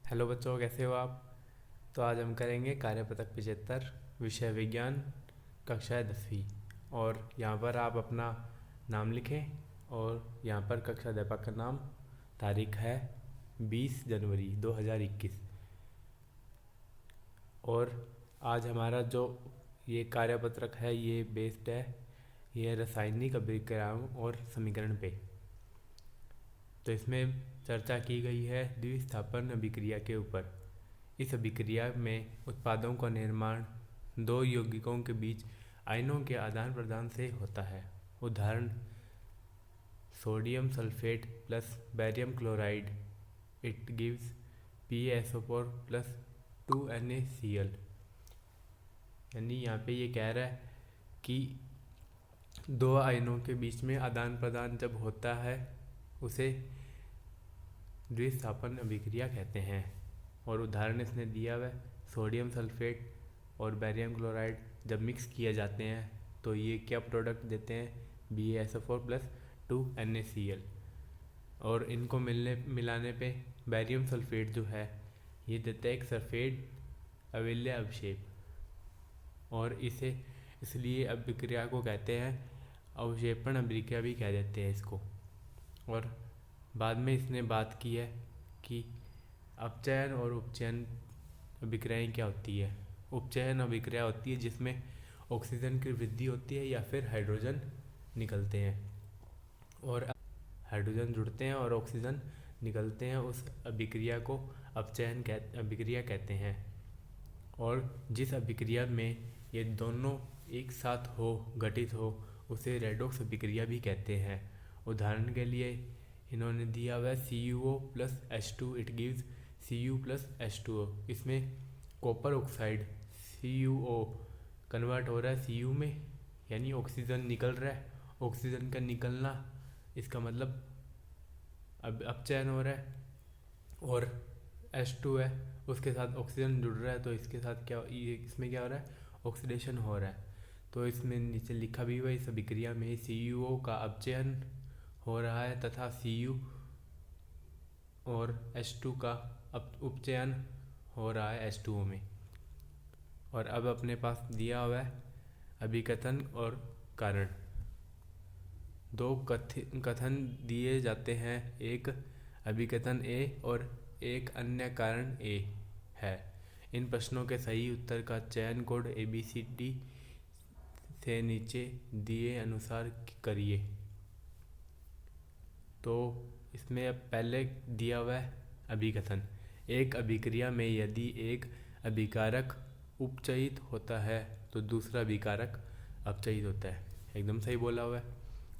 Hello बच्चों, कैसे हो आप। तो आज हम करेंगे कार्यपत्रक 75, विषय विज्ञान, कक्षा 10वीं। और यहाँ पर आप अपना नाम लिखें और यहाँ पर कक्षा अध्यापक का नाम। तारीख है 20 जनवरी 2021। और आज हमारा जो ये कार्यपत्रक है ये बेस्ड है, ये रासायनिक अभिक्रियाओं और समीकरण पे। तो इसमें चर्चा की गई है द्विस्थापन अभिक्रिया के ऊपर। इस अभिक्रिया में उत्पादों का निर्माण दो यौगिकों के बीच आयनों के आदान प्रदान से होता है। उदाहरण: sodium sulphate plus barium chloride, it gives PaSO4 plus 2NaCl। यानी यहाँ पे ये कह रहा है कि दो आयनों के बीच में आदान प्रदान जब होता है उसे द्विस्थापन अभिक्रिया कहते हैं। और उदाहरण इसने दिया हुआ है, सोडियम सल्फेट और बेरियम क्लोराइड जब मिक्स किए जाते हैं तो ये क्या प्रोडक्ट देते हैं, BaSO4 प्लस 2NaCl। और इनको मिलाने पे बेरियम सल्फेट जो है ये देता है एक सफ़ेद अवैल्य अवक्षेप। और इसे इसलिए अभिक्रिया को कहते हैं अवक्षेपण अभिक्रिया भी कह देते हैं इसको। और बाद में इसने बात की है कि अपचयन और उपचयन अभिक्रियाएँ क्या होती है। उपचयन अभिक्रिया होती है जिसमें ऑक्सीजन की वृद्धि होती है या फिर हाइड्रोजन निकलते हैं और हाइड्रोजन जुड़ते हैं और ऑक्सीजन निकलते हैं। उस अभिक्रिया को अपचयन अभिक्रिया कहते हैं। और जिस अभिक्रिया में ये दोनों एक साथ घटित हो उसे रेडॉक्स अभिक्रिया भी कहते हैं। उदाहरण के लिए इन्होंने दिया हुआ है CuO plus H2, it gives Cu plus H2O। इसमें कॉपर ऑक्साइड CuO कन्वर्ट हो रहा है Cu में, यानी ऑक्सीजन निकल रहा है। ऑक्सीजन का निकलना इसका मतलब अब अपचयन हो रहा है। और H2 है उसके साथ ऑक्सीजन जुड़ रहा है तो इसके साथ क्या इसमें क्या हो रहा है, ऑक्सीडेशन हो रहा है। तो इसमें नीचे लिखा भी हुआ है, इस अभिक्रिया में CuO का अपचयन हो रहा है तथा Cu और H2 का उपचयन हो रहा है H2O में। और अब अपने पास दिया हुआ है अभिकथन और कारण। दो कथन दिए जाते हैं, एक अभिकथन A और एक अन्य कारण A है। इन प्रश्नों के सही उत्तर का चयन कोड ABCD से नीचे दिए अनुसार करिए। तो इसमें अब पहले दिया हुआ है अभिकथन। एक अभिक्रिया में यदि एक अभिकारक उपचयित होता है तो दूसरा अभिकारक अपचयित होता है। एकदम सही बोला हुआ है।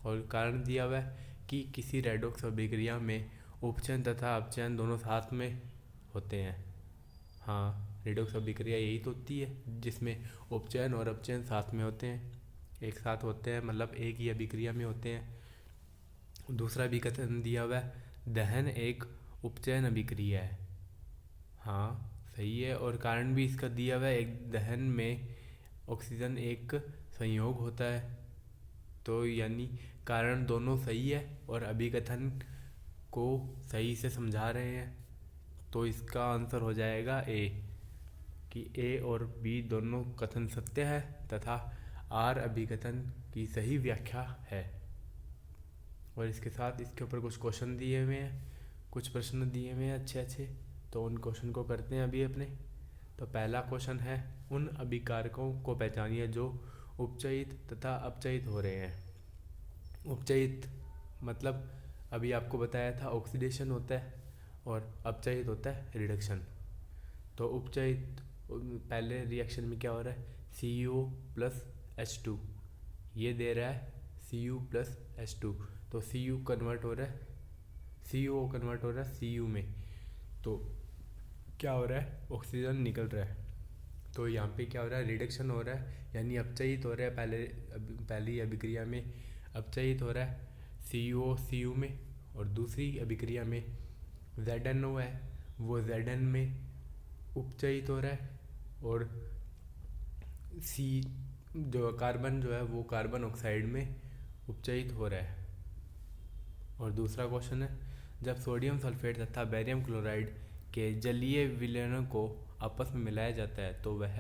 और कारण दिया हुआ है कि किसी रेडॉक्स अभिक्रिया में उपचयन तथा अपचयन दोनों साथ में होते हैं। हाँ, रेडॉक्स अभिक्रिया यही तो होती है जिसमें उपचयन और अपचयन साथ में होते हैं, एक साथ होते हैं, मतलब एक ही अभिक्रिया में होते हैं। दूसरा भी कथन दिया हुआ है, दहन एक उपचयन अभिक्रिया है। हाँ, सही है। और कारण भी इसका दिया हुआ है, एक दहन में ऑक्सीजन एक संयोग होता है। तो यानी कारण दोनों सही है और अभिकथन को सही से समझा रहे हैं। तो इसका आंसर हो जाएगा A, कि A और B दोनों कथन सत्य है तथा R अभिकथन की सही व्याख्या है। और इसके साथ इसके ऊपर कुछ क्वेश्चन दिए हुए हैं, कुछ प्रश्न दिए हुए हैं अच्छे अच्छे। तो उन क्वेश्चन को करते हैं अभी अपने। तो पहला क्वेश्चन है, उन अभिकारकों को पहचानिए जो उपचयित तथा अपचयित हो रहे हैं। उपचयित मतलब अभी आपको बताया था ऑक्सीडेशन होता है और अपचयित होता है रिडक्शन। तो उपचयित पहले रिएक्शन में क्या हो रहा है, CuO प्लस H2 ये दे रहा है Cu प्लस H2। तो Cu कन्वर्ट हो रहा है, CuO कन्वर्ट हो रहा है Cu में। तो क्या हो रहा है, ऑक्सीजन निकल रहा है। तो यहाँ पे क्या हो रहा है, रिडक्शन हो रहा है, यानी अपचयित हो रहा है। पहली अभिक्रिया में अपचयित हो रहा है CuO Cu में, और दूसरी अभिक्रिया में ZnO है वो Zn में उपचयित हो रहा है। और C जो कार्बन जो है वो कार्बन ऑक्साइड में उपचयित हो रहा है। और दूसरा क्वेश्चन है, जब सोडियम सल्फेट तथा बेरियम क्लोराइड के जलीय विलयनों को आपस में मिलाया जाता है तो वह,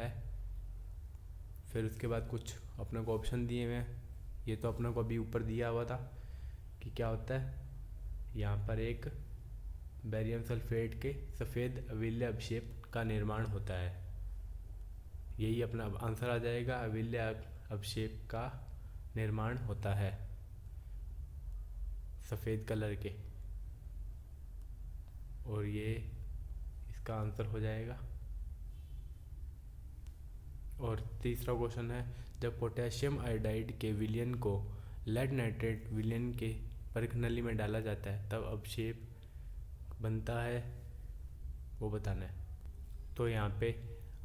फिर उसके बाद कुछ अपने को ऑप्शन दिए हुए हैं। ये तो अपने को अभी ऊपर दिया हुआ था कि क्या होता है। यहाँ पर एक बेरियम सल्फेट के सफ़ेद अविल्य अवक्षेप का निर्माण होता है। यही अपना आंसर आ जाएगा, अविल्य अवक्षेप का निर्माण होता है सफ़ेद कलर के, और ये इसका आंसर हो जाएगा। और तीसरा क्वेश्चन है, जब पोटेशियम आयोडाइड के विलयन को लेड नाइट्रेट विलयन के परीक्षण नली में डाला जाता है तब अवक्षेप बनता है, वो बताना है। तो यहाँ पे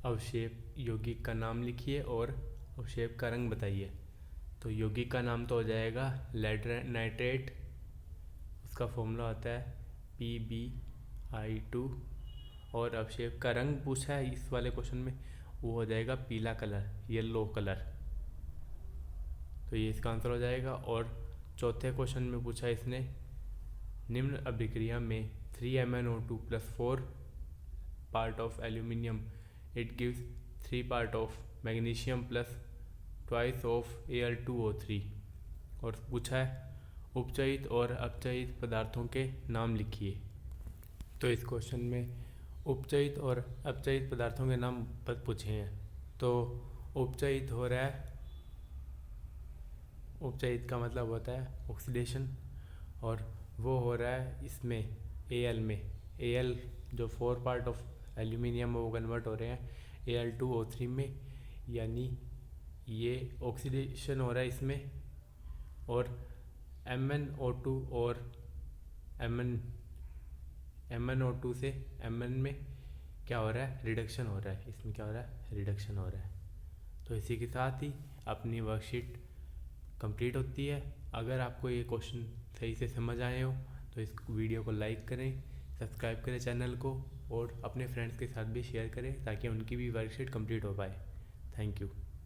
अवक्षेप यौगिक का नाम लिखिए और अवक्षेप का रंग बताइए। तो यौगिक का नाम तो हो जाएगा लेड नाइट्रेट, उसका फॉर्मूला होता है PbI2, और अवक्षेप का रंग पूछा है इस वाले क्वेश्चन में, वो हो जाएगा पीला कलर, येलो कलर। तो ये इसका आंसर हो जाएगा। और चौथे क्वेश्चन में पूछा इसने, निम्न अभिक्रिया में 3MnO2 + 4 part of aluminium it gives 3 part of magnesium + twice of Al2O3। और पूछा है उपचयित और अपचयित पदार्थों के नाम लिखिए। तो इस क्वेश्चन में उपचयित और अपचयित पदार्थों के नाम पूछे हैं। तो उपचयित हो रहा है, उपचयित का मतलब होता है ऑक्सीडेशन, और वो हो रहा है इसमें Al में। Al जो 4 पार्ट ऑफ एल्यूमिनियम वो कन्वर्ट हो रहे हैं Al2O3 में, यानी ये ऑक्सीडेशन हो रहा है इसमें। और MnO2 और MnO2 से Mn में क्या हो रहा है, रिडक्शन हो रहा है। इसमें क्या हो रहा है, रिडक्शन हो रहा है। तो इसी के साथ ही अपनी वर्कशीट कंप्लीट होती है। अगर आपको ये क्वेश्चन सही से समझ आए हो तो इस वीडियो को लाइक करें, सब्सक्राइब करें चैनल को, और अपने फ्रेंड्स के साथ भी शेयर करें ताकि उनकी भी वर्कशीट कंप्लीट हो पाए। Thank you.